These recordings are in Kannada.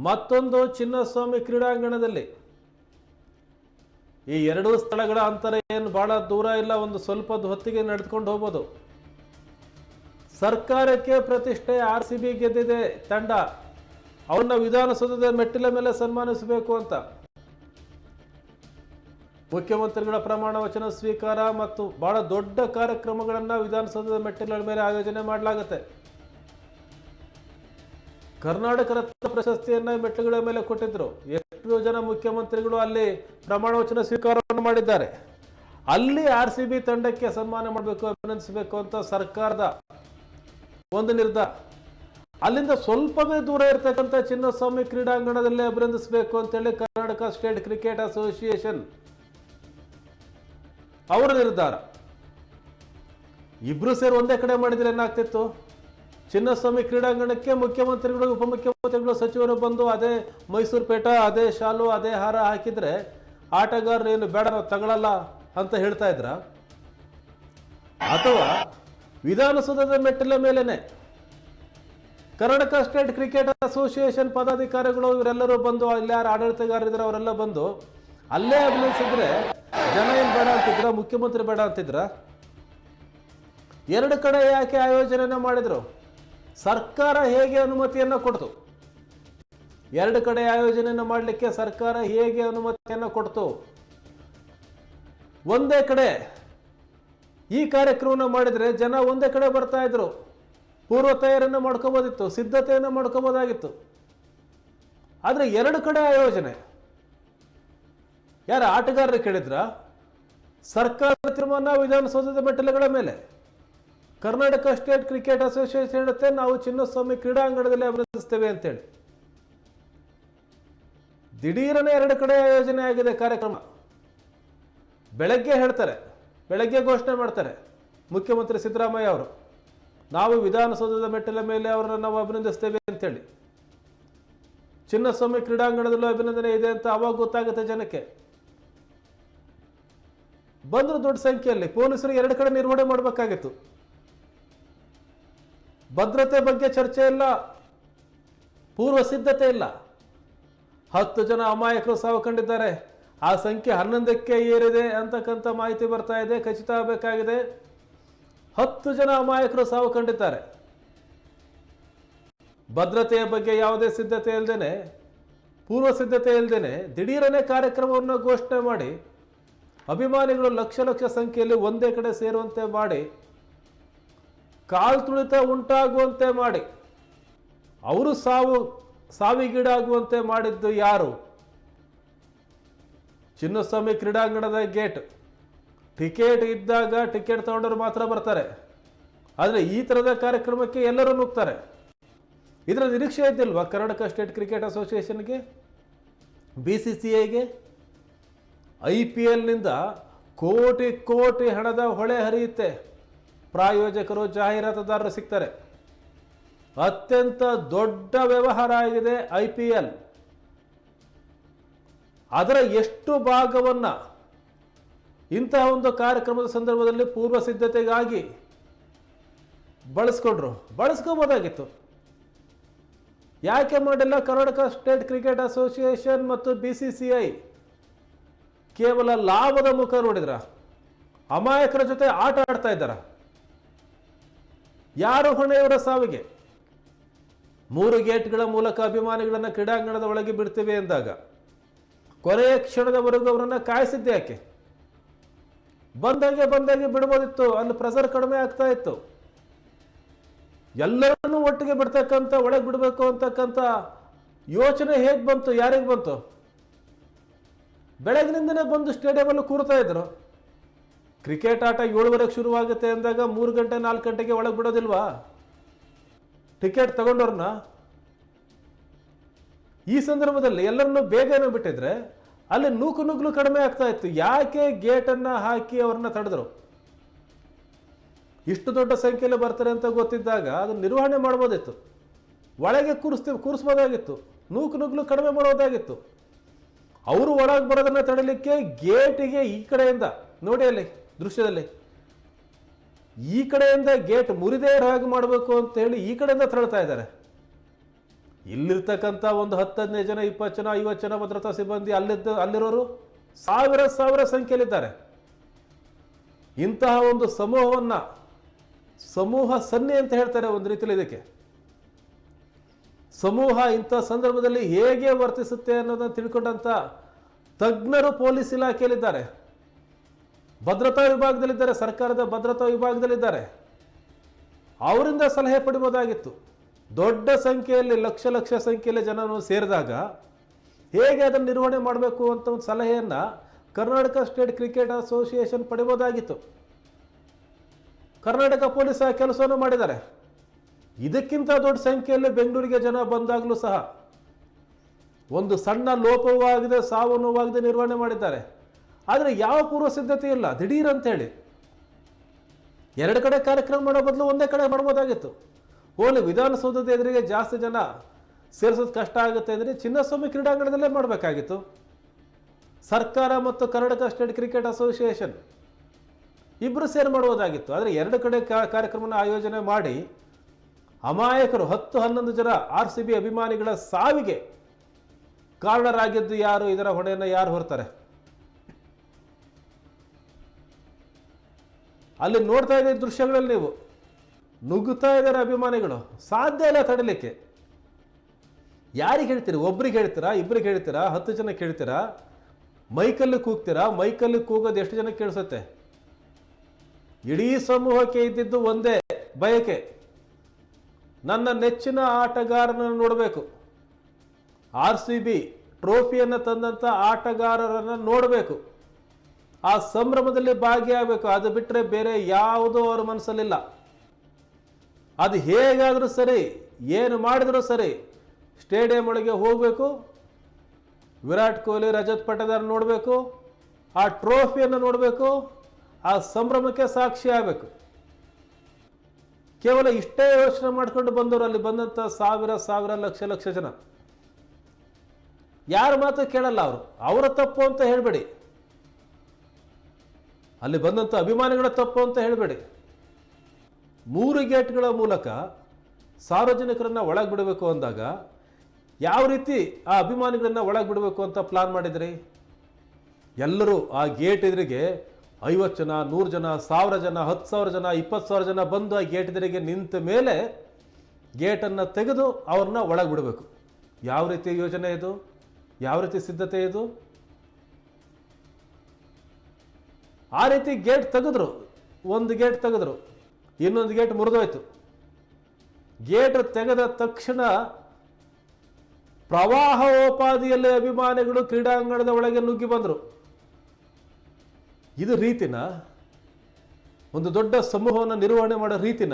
ಮತ್ತೊಂದು ಚಿನ್ನಸ್ವಾಮಿ ಕ್ರೀಡಾಂಗಣದಲ್ಲಿ ಈ ಎರಡೂ ಸ್ಥಳಗಳ ಅಂತರ ಏನು ಬಹಳ ದೂರ ಇಲ್ಲ, ಒಂದು ಸ್ವಲ್ಪ ಹೊತ್ತಿಗೆ ನಡೆದುಕೊಂಡು ಹೋಗ್ಬೋದು. ಸರ್ಕಾರಕ್ಕೆ ಪ್ರತಿಷ್ಠೆ RCB ಗೆದ್ದಿದೆ ತಂಡ, ಅವನ್ನ ವಿಧಾನಸೌಧದ ಮೆಟ್ಟಿಲ ಮೇಲೆ ಸನ್ಮಾನಿಸಬೇಕು ಅಂತ ಮುಖ್ಯಮಂತ್ರಿಗಳ ಪ್ರಮಾಣ ವಚನ ಸ್ವೀಕಾರ ಮತ್ತು ಬಹಳ ದೊಡ್ಡ ಕಾರ್ಯಕ್ರಮಗಳನ್ನು ವಿಧಾನಸೌಧದ ಮೆಟ್ಟಿಲ ಮೇಲೆ ಆಯೋಜನೆ ಮಾಡಲಾಗುತ್ತೆ. ಕರ್ನಾಟಕ ರತ್ನ ಪ್ರಶಸ್ತಿಯನ್ನ ಮೆಟ್ಟಿಲುಗಳ ಮೇಲೆ ಕೊಟ್ಟಿದ್ರು. ಎಷ್ಟು ಜನ ಮುಖ್ಯಮಂತ್ರಿಗಳು ಅಲ್ಲಿ ಪ್ರಮಾಣ ವಚನ ಸ್ವೀಕಾರವನ್ನು ಮಾಡಿದ್ದಾರೆ. ಅಲ್ಲಿ RCB ತಂಡಕ್ಕೆ ಸನ್ಮಾನ ಮಾಡಬೇಕು, ಅಭಿನಂದಿಸಬೇಕು ಅಂತ ಸರ್ಕಾರದ ಒಂದು ನಿರ್ಧಾರ. ಅಲ್ಲಿಂದ ಸ್ವಲ್ಪವೇ ದೂರ ಇರತಕ್ಕಂಥ ಚಿನ್ನಸ್ವಾಮಿ ಕ್ರೀಡಾಂಗಣದಲ್ಲೇ ಅಭಿನಂದಿಸಬೇಕು ಅಂತೇಳಿ ಕರ್ನಾಟಕ ಸ್ಟೇಟ್ ಕ್ರಿಕೆಟ್ ಅಸೋಸಿಯೇಷನ್ ಅವರ ನಿರ್ಧಾರ. ಇಬ್ರು ಸೇರಿ ಒಂದೇ ಕಡೆ ಮಾಡಿದ್ರೆ ಏನಾಗ್ತಿತ್ತು? ಚಿನ್ನಸ್ವಾಮಿ ಕ್ರೀಡಾಂಗಣಕ್ಕೆ ಮುಖ್ಯಮಂತ್ರಿಗಳು, ಉಪಮುಖ್ಯಮಂತ್ರಿಗಳು, ಸಚಿವರು ಬಂದು ಅದೇ ಮೈಸೂರು ಪೇಟ, ಅದೇ ಶಾಲು, ಅದೇ ಹಾರ ಹಾಕಿದ್ರೆ ಆಟಗಾರರು ಏನು ಬೇಡ ನಾವು ತಗೊಳ್ಳಲ್ಲ ಅಂತ ಹೇಳ್ತಾ ಇದ್ರ? ಅಥವಾ ವಿಧಾನಸೌಧದ ಮೆಟ್ಟಿಲ ಮೇಲೇನೆ ಕರ್ನಾಟಕ ಸ್ಟೇಟ್ ಕ್ರಿಕೆಟ್ ಅಸೋಸಿಯೇಷನ್ ಪದಾಧಿಕಾರಿಗಳು ಇವರೆಲ್ಲರೂ ಬಂದು, ಅಲ್ಲಿ ಯಾರು ಆಡಳಿತಗಾರರಿದ್ರೆ ಅವರೆಲ್ಲ ಬಂದು ಅಲ್ಲೇ ಅಭಿನಯಿಸಿದ್ರೆ ಜನ ಏನು ಬೇಡ ಅಂತಿದ್ರ? ಮುಖ್ಯಮಂತ್ರಿ ಬೇಡ ಅಂತಿದ್ರ? ಎರಡು ಕಡೆ ಯಾಕೆ ಆಯೋಜನೆ ಮಾಡಿದ್ರು? ಸರ್ಕಾರ ಹೇಗೆ ಅನುಮತಿಯನ್ನು ಕೊಡ್ತು? ಎರಡು ಕಡೆ ಆಯೋಜನೆಯನ್ನು ಮಾಡಲಿಕ್ಕೆ ಸರ್ಕಾರ ಹೇಗೆ ಅನುಮತಿಯನ್ನು ಕೊಡ್ತು? ಒಂದೇ ಕಡೆ ಈ ಕಾರ್ಯಕ್ರಮವನ್ನು ಮಾಡಿದ್ರೆ ಜನ ಒಂದೇ ಕಡೆ ಬರ್ತಾ ಇದ್ರು, ಪೂರ್ವ ತಯಾರಿಯನ್ನು ಮಾಡ್ಕೋಬೋದಿತ್ತು, ಸಿದ್ಧತೆಯನ್ನು ಮಾಡ್ಕೋಬೋದಾಗಿತ್ತು. ಆದರೆ ಎರಡು ಕಡೆ ಆಯೋಜನೆ. ಯಾರ ಆಟಗಾರರು ಕೇಳಿದ್ರ? ಸರ್ಕಾರದ ತೀರ್ಮಾನ ವಿಧಾನಸೌಧದ ಮೆಟ್ಟಿಲುಗಳ ಮೇಲೆ. ಕರ್ನಾಟಕ ಸ್ಟೇಟ್ ಕ್ರಿಕೆಟ್ ಅಸೋಸಿಯೇಷನ್ ಹೇಳುತ್ತೆ ನಾವು ಚಿನ್ನಸ್ವಾಮಿ ಕ್ರೀಡಾಂಗಣದಲ್ಲಿ ಅಭಿನಂದಿಸ್ತೇವೆ ಅಂತೇಳಿ. ದಿಢೀರನೇ ಎರಡು ಕಡೆ ಆಯೋಜನೆ ಆಗಿದೆ ಕಾರ್ಯಕ್ರಮ. ಬೆಳಗ್ಗೆ ಹೇಳ್ತಾರೆ, ಬೆಳಗ್ಗೆ ಘೋಷಣೆ ಮಾಡ್ತಾರೆ ಮುಖ್ಯಮಂತ್ರಿ ಸಿದ್ದರಾಮಯ್ಯ ಅವರು, ನಾವು ವಿಧಾನಸೌಧದ ಮೆಟ್ಟಿಲ ಮೇಲೆ ಅವರನ್ನು ನಾವು ಅಭಿನಂದಿಸ್ತೇವೆ ಅಂತೇಳಿ. ಚಿನ್ನಸ್ವಾಮಿ ಕ್ರೀಡಾಂಗಣದಲ್ಲೂ ಅಭಿನಂದನೆ ಇದೆ ಅಂತ ಅವಾಗ ಗೊತ್ತಾಗುತ್ತೆ ಜನಕ್ಕೆ. ಬಂದ್ರು ದೊಡ್ಡ ಸಂಖ್ಯೆಯಲ್ಲಿ. ಪೊಲೀಸರು ಎರಡು ಕಡೆ ನಿರ್ವಹಣೆ ಮಾಡಬೇಕಾಗಿತ್ತು. ಭದ್ರತೆ ಬಗ್ಗೆ ಚರ್ಚೆ ಇಲ್ಲ, ಪೂರ್ವ ಸಿದ್ಧತೆ ಇಲ್ಲ. 10 ಜನ ಅಮಾಯಕರು ಸಾವು ಕಂಡಿದ್ದಾರೆ. ಆ ಸಂಖ್ಯೆ 11ಕ್ಕೆ ಏರಿದೆ ಅಂತಕ್ಕಂಥ ಮಾಹಿತಿ ಬರ್ತಾ ಇದೆ, ಖಚಿತ ಆಗಬೇಕಾಗಿದೆ. 10 ಜನ ಅಮಾಯಕರು ಸಾವು ಕಂಡಿದ್ದಾರೆ. ಭದ್ರತೆಯ ಬಗ್ಗೆ ಯಾವುದೇ ಸಿದ್ಧತೆ ಇಲ್ಲದೇನೆ, ಪೂರ್ವ ಸಿದ್ಧತೆ ಇಲ್ಲದೇನೆ ದಿಢೀರನೆ ಕಾರ್ಯಕ್ರಮವನ್ನು ಘೋಷಣೆ ಮಾಡಿ ಅಭಿಮಾನಿಗಳು ಲಕ್ಷ ಲಕ್ಷ ಸಂಖ್ಯೆಯಲ್ಲಿ ಒಂದೇ ಕಡೆ ಸೇರುವಂತೆ ಮಾಡಿ, ಕಾಲ್ ತುಳಿತ ಉಂಟಾಗುವಂತೆ ಮಾಡಿ, ಅವರು ಸಾವಿಗೀಡಾಗುವಂತೆ ಮಾಡಿದ್ದು ಯಾರು? ಚಿನ್ನಸ್ವಾಮಿ ಕ್ರೀಡಾಂಗಣದ ಗೇಟ್. ಟಿಕೆಟ್ ಇದ್ದಾಗ ಟಿಕೆಟ್ ತಗೊಂಡವರು ಮಾತ್ರ ಬರ್ತಾರೆ. ಆದರೆ ಈ ಥರದ ಕಾರ್ಯಕ್ರಮಕ್ಕೆ ಎಲ್ಲರೂ ನುಗ್ತಾರೆ. ಇದರ ನಿರೀಕ್ಷೆ ಇದ್ದಿಲ್ವಾ ಕರ್ನಾಟಕ ಸ್ಟೇಟ್ ಕ್ರಿಕೆಟ್ ಅಸೋಸಿಯೇಷನ್ಗೆ, BCCIಗೆ? IPLನಿಂದ ಕೋಟಿ ಕೋಟಿ ಹಣದ ಹೊಳೆ ಹರಿಯುತ್ತೆ. ಪ್ರಾಯೋಜಕರು, ಜಾಹೀರಾತುದಾರರು ಸಿಗ್ತಾರೆ. ಅತ್ಯಂತ ದೊಡ್ಡ ವ್ಯವಹಾರ ಆಗಿದೆ IPL. ಅದರ ಎಷ್ಟು ಭಾಗವನ್ನ ಇಂತಹ ಒಂದು ಕಾರ್ಯಕ್ರಮದ ಸಂದರ್ಭದಲ್ಲಿ ಪೂರ್ವ ಸಿದ್ಧತೆಗಾಗಿ ಬಳಸ್ಕೋಬೋದಾಗಿತ್ತು. ಯಾಕೆ ಮಾಡಿಲ್ಲ ಕರ್ನಾಟಕ ಸ್ಟೇಟ್ ಕ್ರಿಕೆಟ್ ಅಸೋಸಿಯೇಷನ್ ಮತ್ತು BCCI? ಕೇವಲ ಲಾಭದ ಮುಖ ನೋಡಿದ್ರ? ಅಮಾಯಕರ ಜೊತೆ ಆಟ ಆಡ್ತಾ ಇದ್ದಾರ? ಯಾರು ಹೊಣೆ ಇವರ ಸಾವಿಗೆ? 3 ಗೇಟ್ಗಳ ಮೂಲಕ ಅಭಿಮಾನಿಗಳನ್ನ ಕ್ರೀಡಾಂಗಣದ ಒಳಗೆ ಬಿಡ್ತೇವೆ ಎಂದಾಗ ಕೊನೆಯ ಕ್ಷಣದವರೆಗೂ ಅವರನ್ನ ಕಾಯಿಸಿದ್ದೆ ಯಾಕೆ? ಬಂದಾಗೆ ಬಿಡ್ಬೋದಿತ್ತು. ಅಲ್ಲಿ ಪ್ರೆಸರ್ ಕಡಿಮೆ ಆಗ್ತಾ ಇತ್ತು. ಎಲ್ಲರನ್ನೂ ಒಟ್ಟಿಗೆ ಬಿಡ್ತಕ್ಕಂಥ, ಒಳಗೆ ಬಿಡಬೇಕು ಅಂತಕ್ಕಂಥ ಯೋಚನೆ ಹೇಗೆ ಬಂತು? ಯಾರಿಗೆ ಬಂತು? ಬೆಳಗಿನಿಂದನೇ ಬಂದು ಸ್ಟೇಡಿಯಮಲ್ಲಿ ಕೂರ್ತಾ ಇದ್ರು. ಕ್ರಿಕೆಟ್ ಆಟ 7:30ಕ್ಕೆ ಶುರುವಾಗುತ್ತೆ ಅಂದಾಗ 3 ಗಂಟೆ 4 ಗಂಟೆಗೆ ಒಳಗೆ ಬಿಡೋದಿಲ್ವಾ ಟಿಕೆಟ್ ತಗೊಂಡವ್ರನ್ನ? ಈ ಸಂದರ್ಭದಲ್ಲಿ ಎಲ್ಲರನ್ನೂ ಬೇಗನೆ ಬಿಟ್ಟಿದ್ರೆ ಅಲ್ಲಿ ನುಗ್ಗಲು ಕಡಿಮೆ ಆಗ್ತಾ ಇತ್ತು. ಯಾಕೆ ಗೇಟನ್ನು ಹಾಕಿ ಅವ್ರನ್ನ ತಡೆದ್ರು? ಇಷ್ಟು ದೊಡ್ಡ ಸಂಖ್ಯೆಯಲ್ಲಿ ಬರ್ತಾರೆ ಅಂತ ಗೊತ್ತಿದ್ದಾಗ ಅದನ್ನು ನಿರ್ವಹಣೆ ಮಾಡ್ಬೋದಿತ್ತು. ಒಳಗೆ ಕೂರಿಸ್ಬೋದಾಗಿತ್ತು. ನುಗ್ಗಲು ಕಡಿಮೆ ಮಾಡೋದಾಗಿತ್ತು. ಅವರು ಒಳಗೆ ಬರೋದನ್ನ ತಡೆಯಲಿಕ್ಕೆ ಗೇಟಿಗೆ ಈ ಕಡೆಯಿಂದ ನೋಡಿ, ಅಲ್ಲಿ ದೃಶ್ಯದಲ್ಲಿ ಈ ಕಡೆಯಿಂದ ಗೇಟ್ ಮುರಿದೇ ಹಾಗೆ ಮಾಡಬೇಕು ಅಂತ ಹೇಳಿ ಈ ಕಡೆಯಿಂದ ತಳ್ತಾ ಇದ್ದಾರೆ. ಇಲ್ಲಿರ್ತಕ್ಕಂಥ ಒಂದು 10-15 ಜನ 20 ಜನ 50 ಜನ ಭದ್ರತಾ ಸಿಬ್ಬಂದಿ ಅಲ್ಲಿರೋರು ಸಾವಿರ ಸಂಖ್ಯೆಯಲ್ಲಿದ್ದಾರೆ. ಇಂತಹ ಒಂದು ಸಮೂಹ ಸನ್ನೆ ಅಂತ ಹೇಳ್ತಾರೆ ಒಂದು ರೀತಿಯಲ್ಲಿ. ಇದಕ್ಕೆ ಸಮೂಹ ಇಂಥ ಸಂದರ್ಭದಲ್ಲಿ ಹೇಗೆ ವರ್ತಿಸುತ್ತೆ ಅನ್ನೋದನ್ನು ತಿಳ್ಕೊಂಡಂತ ತಜ್ಞರು ಪೊಲೀಸ್ ಇಲಾಖೆಯಲ್ಲಿದ್ದಾರೆ, ಭದ್ರತಾ ವಿಭಾಗದಲ್ಲಿದ್ದಾರೆ, ಸರ್ಕಾರದ ಭದ್ರತಾ ವಿಭಾಗದಲ್ಲಿದ್ದಾರೆ. ಅವರಿಂದ ಸಲಹೆ ಪಡಿಬೋದಾಗಿತ್ತು. ದೊಡ್ಡ ಸಂಖ್ಯೆಯಲ್ಲಿ ಲಕ್ಷ ಸಂಖ್ಯೆಯಲ್ಲಿ ಜನರು ಸೇರಿದಾಗ ಹೇಗೆ ಅದನ್ನು ನಿರ್ವಹಣೆ ಮಾಡಬೇಕು ಅಂತ ಒಂದು ಸಲಹೆಯನ್ನು ಕರ್ನಾಟಕ ಸ್ಟೇಟ್ ಕ್ರಿಕೆಟ್ ಅಸೋಸಿಯೇಷನ್ ಪಡಿಬೋದಾಗಿತ್ತು. ಕರ್ನಾಟಕ ಪೊಲೀಸ್ ಆ ಕೆಲಸವನ್ನು ಮಾಡಿದ್ದಾರೆ. ಇದಕ್ಕಿಂತ ದೊಡ್ಡ ಸಂಖ್ಯೆಯಲ್ಲಿ ಬೆಂಗಳೂರಿಗೆ ಜನ ಬಂದಾಗಲೂ ಸಹ ಒಂದು ಸಣ್ಣ ಲೋಪವೂ ಆಗಿದೆ, ಸಾವು ನೋವಾಗದೆ ನಿರ್ವಹಣೆ ಮಾಡಿದ್ದಾರೆ. ಆದರೆ ಯಾವ ಪೂರ್ವ ಸಿದ್ಧತೆ ಇಲ್ಲ. ದಿಢೀರ್ ಅಂತೇಳಿ 2 ಕಡೆ ಕಾರ್ಯಕ್ರಮ ಮಾಡೋ ಬದಲು ಒಂದೇ ಕಡೆ ಮಾಡ್ಬೋದಾಗಿತ್ತು. ಓನ್ಲಿ ವಿಧಾನಸೌಧದ ಎದುರಿಗೆ ಜಾಸ್ತಿ ಜನ ಸೇರಿಸೋದು ಕಷ್ಟ ಆಗುತ್ತೆ ಅಂದರೆ ಚಿನ್ನಸ್ವಾಮಿ ಕ್ರೀಡಾಂಗಣದಲ್ಲೇ ಮಾಡಬೇಕಾಗಿತ್ತು. ಸರ್ಕಾರ ಮತ್ತು ಕರ್ನಾಟಕ ಸ್ಟೇಟ್ ಕ್ರಿಕೆಟ್ ಅಸೋಸಿಯೇಷನ್ ಇಬ್ಬರು ಸೇರಿ ಮಾಡುವುದಾಗಿತ್ತು. ಆದರೆ 2 ಕಡೆ ಕಾರ್ಯಕ್ರಮನ ಆಯೋಜನೆ ಮಾಡಿ ಅಮಾಯಕರು 10-11 ಜನ RCB ಅಭಿಮಾನಿಗಳ ಸಾವಿಗೆ ಕಾರಣರಾಗಿದ್ದು ಯಾರು? ಇದರ ಹೊಣೆಯನ್ನು ಯಾರು ಹೊರ್ತಾರೆ? ಅಲ್ಲಿ ನೋಡ್ತಾ ಇದ್ದ ದೃಶ್ಯಗಳಲ್ಲಿ ನೀವು ನುಗ್ಗುತ್ತಾ ಇದ್ದಾರೆ ಅಭಿಮಾನಿಗಳು. ಸಾಧ್ಯ ಇಲ್ಲ ತಡಲಿಕ್ಕೆ. ಯಾರಿಗೆ ಹೇಳ್ತೀರಿ? ಒಬ್ರಿಗೆ ಹೇಳ್ತೀರಾ, ಇಬ್ಬರಿಗೆ ಹೇಳ್ತೀರಾ, 10 ಜನಕ್ಕೆ ಹೇಳ್ತೀರಾ? ಮೈಕಲ್ಲಿ ಕೂಗ್ತೀರಾ? ಮೈಕಲ್ಲಿ ಕೂಗೋದು ಎಷ್ಟು ಜನಕ್ಕೆ ಕೇಳಿಸುತ್ತೆ? ಇಡೀ ಸಮೂಹಕ್ಕೆ ಇದ್ದಿದ್ದು ಒಂದೇ ಬಯಕೆ, ನನ್ನ ನೆಚ್ಚಿನ ಆಟಗಾರನನ್ನು ನೋಡಬೇಕು, RCB ಟ್ರೋಫಿಯನ್ನು ತಂದಂಥ ಆಟಗಾರರನ್ನು ನೋಡಬೇಕು, ಆ ಸಂಭ್ರಮದಲ್ಲಿ ಭಾಗಿಯಾಗಬೇಕು. ಅದು ಬಿಟ್ಟರೆ ಬೇರೆ ಯಾವುದೂ ಅವರ ಮನಸ್ಸಲ್ಲಿಲ್ಲ. ಅದು ಹೇಗಾದರೂ ಸರಿ, ಏನು ಮಾಡಿದರೂ ಸರಿ, ಸ್ಟೇಡಿಯಂ ಒಳಗೆ ಹೋಗಬೇಕು, ವಿರಾಟ್ ಕೊಹ್ಲಿ, ರಜತ್ ಪಟೇದಾರ್ ನೋಡಬೇಕು, ಆ ಟ್ರೋಫಿಯನ್ನು ನೋಡಬೇಕು, ಆ ಸಂಭ್ರಮಕ್ಕೆ ಸಾಕ್ಷಿ ಆಗಬೇಕು. ಕೇವಲ ಇಷ್ಟೇ ಯೋಚನೆ ಮಾಡ್ಕೊಂಡು ಬಂದವರು ಅಲ್ಲಿ ಬಂದಂಥ ಸಾವಿರ ಲಕ್ಷ ಜನ ಯಾರ ಮಾತು ಕೇಳಲ್ಲ. ಅವರ ತಪ್ಪು ಅಂತ ಹೇಳಬೇಡಿ, ಅಲ್ಲಿ ಬಂದಂಥ ಅಭಿಮಾನಿಗಳ ತಪ್ಪು ಅಂತ ಹೇಳಬೇಡಿ. 3 ಗೇಟ್ಗಳ ಮೂಲಕ ಸಾರ್ವಜನಿಕರನ್ನ ಒಳಗೆ ಬಿಡಬೇಕು ಅಂದಾಗ ಯಾವ ರೀತಿ ಆ ಅಭಿಮಾನಿಗಳನ್ನ ಒಳಗೆ ಬಿಡಬೇಕು ಅಂತ ಪ್ಲಾನ್ ಮಾಡಿದ್ರಿ? ಎಲ್ಲರೂ ಆ ಗೇಟ್ ಎದುರಿಗೆ 50 ಜನ, 100 ಜನ, 1000 ಜನ, 10,000 ಜನ, 20,000 ಜನ ಬಂದು ಆ ಗೇಟ್ ಎದುರಿಗೆ ನಿಂತ ಮೇಲೆ ಗೇಟನ್ನು ತೆಗೆದು ಅವ್ರನ್ನ ಒಳಗೆ ಬಿಡಬೇಕು. ಯಾವ ರೀತಿ ಯೋಜನೆ ಇದು? ಯಾವ ರೀತಿ ಸಿದ್ಧತೆ ಇದು? ಆ ರೀತಿ ಗೇಟ್ ತೆಗೆದ್ರು. ಒಂದು ಗೇಟ್ ತೆಗೆದ್ರು, ಇನ್ನೊಂದು ಗೇಟ್ ಮುರಿದೋಯ್ತು. ಗೇಟ್ ತೆಗೆದ ತಕ್ಷಣ ಪ್ರವಾಹೋಪಾದಿಯಲ್ಲಿ ಅಭಿಮಾನಿಗಳು ಕ್ರೀಡಾಂಗಣದ ಒಳಗೆ ನುಗ್ಗಿ ಬಂದರು. ಇದು ರೀತಿನ? ಒಂದು ದೊಡ್ಡ ಸಮೂಹವನ್ನು ನಿರ್ವಹಣೆ ಮಾಡೋ ರೀತಿನ?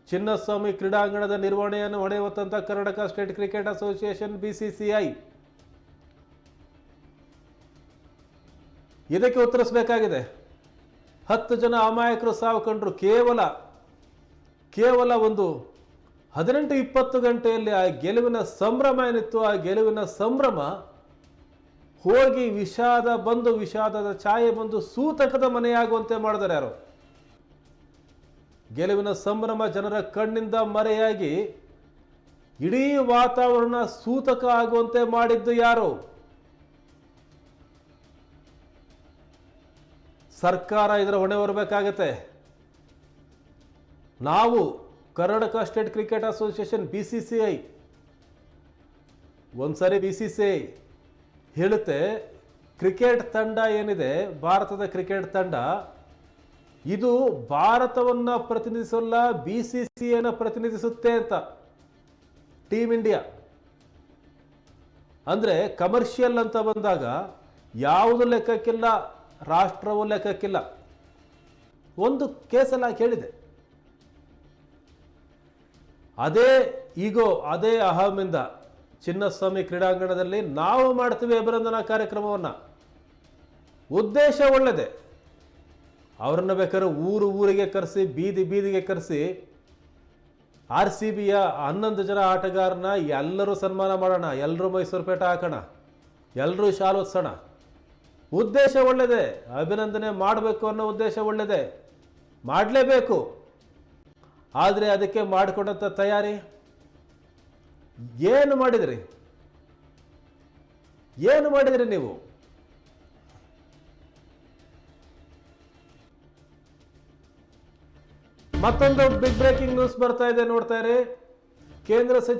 ಚಿನ್ನಸ್ವಾಮಿ ಕ್ರೀಡಾಂಗಣದ ನಿರ್ವಹಣೆಯನ್ನು ಹೊಣೆ ಹೊತ್ತಂತ Karnataka state cricket association BCCI ಇದಕ್ಕೆ ಉತ್ತರಿಸಬೇಕಾಗಿದೆ. 10 ಜನ ಅಮಾಯಕರು ಸಾವು ಕಂಡ್ರು. ಕೇವಲ ಒಂದು 18-20 ಗಂಟೆಯಲ್ಲಿ ಆ ಗೆಲುವಿನ ಸಂಭ್ರಮ ಏನಿತ್ತು, ಆ ಗೆಲುವಿನ ಸಂಭ್ರಮ ಹೋಗಿ ವಿಷಾದದ ಛಾಯೆ ಬಂದು ಸೂತಕದ ಮನೆಯಾಗುವಂತೆ ಮಾಡಿದ್ದಾರೆ ಯಾರು? ಗೆಲುವಿನ ಸಂಭ್ರಮ ಜನರ ಕಣ್ಣಿಂದ ಮರೆಯಾಗಿ ಇಡೀ ವಾತಾವರಣ ಸೂತಕ ಆಗುವಂತೆ ಮಾಡಿದ್ದು ಯಾರು? ಸರ್ಕಾರ ಇದರ ಹೊಣೆ ಹೊರಬೇಕಾಗತ್ತೆ. ನಾವು Karnataka state cricket association BCCI ಒಂದ್ಸರಿ BCCI ಹೇಳುತ್ತೆ, ಕ್ರಿಕೆಟ್ ತಂಡ ಏನಿದೆ, ಭಾರತದ ಕ್ರಿಕೆಟ್ ತಂಡ, ಇದು ಭಾರತವನ್ನು ಪ್ರತಿನಿಧಿಸಲ್ಲ, BCCIನ ಪ್ರತಿನಿಧಿಸುತ್ತೆ ಅಂತ. ಟೀಮ್ ಇಂಡಿಯಾ ಅಂದರೆ ಕಮರ್ಷಿಯಲ್ ಅಂತ ಬಂದಾಗ ಯಾವುದು ಲೆಕ್ಕಕ್ಕಿಲ್ಲ, ರಾಷ್ಟ್ರವೂ ಲೆಕ್ಕಕ್ಕಿಲ್ಲ. ಒಂದು ಕೇಸಲ್ಲ ಕೇಳಿದೆ. ಅದೇ ಈಗೋ, ಅದೇ ಅಹಮಿಂದ ಚಿನ್ನಸ್ವಾಮಿ ಕ್ರೀಡಾಂಗಣದಲ್ಲಿ ನಾವು ಮಾಡ್ತೀವಿ ಅಭಿನಂದನಾ ಕಾರ್ಯಕ್ರಮವನ್ನು. ಉದ್ದೇಶ ಒಳ್ಳೆಯದೇ. ಅವರನ್ನು ಬೇಕಾದ್ರೆ ಊರಿಗೆ ಕರೆಸಿ, ಬೀದಿಗೆ ಕರೆಸಿ RCBಯ 11 ಜನ ಆಟಗಾರನ ಎಲ್ಲರೂ ಸನ್ಮಾನ ಮಾಡೋಣ, ಎಲ್ಲರೂ ಮೈಸೂರು ಪೇಟ ಹಾಕೋಣ, ಎಲ್ಲರೂ ಶಾಲು ಹೊತ್ಸೋಣ. ಉದ್ದೇಶ ಒಳ್ಳೆಯದೇ. ಅಭಿನಂದನೆ ಮಾಡಬೇಕು ಅನ್ನೋ ಉದ್ದೇಶ ಒಳ್ಳೆಯದೇ, ಮಾಡಲೇಬೇಕು. ಆದರೆ ಅದಕ್ಕೆ ಮಾಡಿಕೊಂಡಂಥ ತಯಾರಿ ಏನು ಮಾಡಿದ್ರಿ? ಏನು ಮಾಡಿದ್ರಿ ನೀವು? ಮತ್ತೊಂದು ಬಿಗ್ ಬ್ರೇಕಿಂಗ್ ನ್ಯೂಸ್ ಬರ್ತಾ ಇದೆ, ನೋಡ್ತಾ ಇರಿ. ಕೇಂದ್ರ ಸಚಿವ